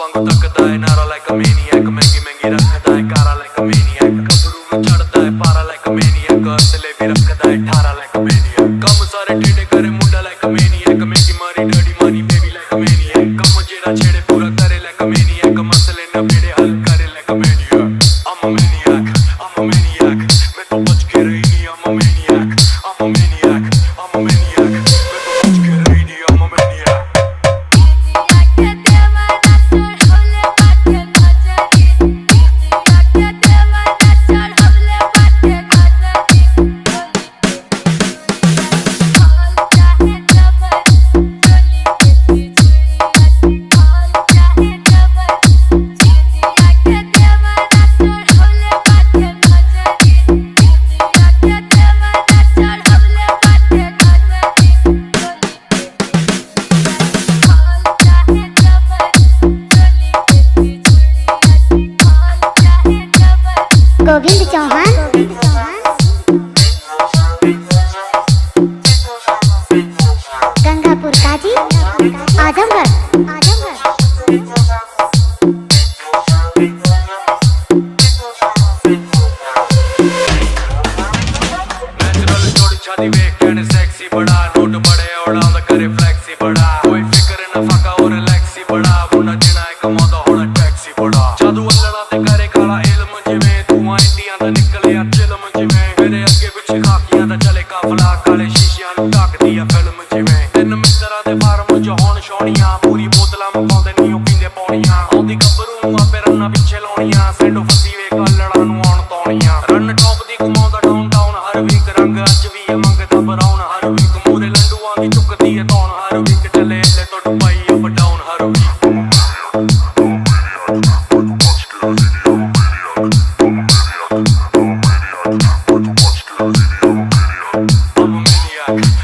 वांगू तकदा है नारा like a maniac, महंगी महंगी रखदा है कारा like a maniac, कबरू में चढ़दा है पारा like a maniac, असले भी रखदा है ठारा like a maniac, कम सारे टेढ़े करे मुंडा like a maniac, महंगी मारी डडी मानी baby like a maniac, कम जेड़ा छेड़े पूरा करे like a maniac, मसले न बेड़े हल करे like a maniac. I'm a maniac, I'm a maniac, मैं तो बच के रही नहीं. I'm a maniac, I'm a maniac, I'm a maniac, मैं तो बच के रही नहीं. I'm a maniac. Govind Chauhan Gangapur काजी आजमगढ़ नेचुरल जोड़ी छाती वेख कहने सेक्सी बड़ा नोट बड़े उड़ांदा करे फ्लेक्सी बड़ा कोई फिक्र न फाका और रिलैक्सी बड़ा मुंडा जिना है कमांदा होना टैक्सी बड़ा जादू अल्लड़ा ते करे काला इल्म जिवें धुआं इंडिया दा निकले चिलम जिवें मेरे अगे पिछे खाकियां दा चले काफला काले शीशियां नु ढकदी आ फिल्म जिवें तिन मित्तरां दे फार्म च होण छोणियां पूरी बोतलां मकांदे नहीं ओ पींदे पौणियां आउंदी गब्बरू आपे रन्ना पिछे लाउणियां सैंडो फसी वे अल्लड़ा नु आउण तौणियां रन टॉप दी घुमाउंदा डाउन हर वीक रंग अज भी है मंगदा बराउन हर वीक मूरे लंडुआं दी चुकदी है तौण हर वीक चले ले तो डुबाई अप डाउन हर वीक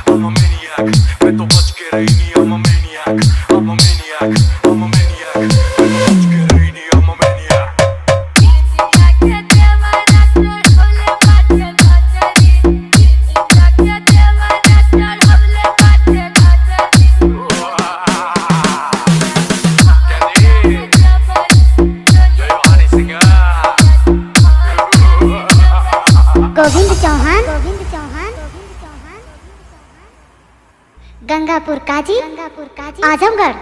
I'm a maniac, मैं तो बच के रही नहीं. I'm a maniac, I'm a maniac, I'm a maniac, मैं तो बच के रही नहीं. I'm a maniac. Govind Chauhan Gangapur काजी आजमगढ़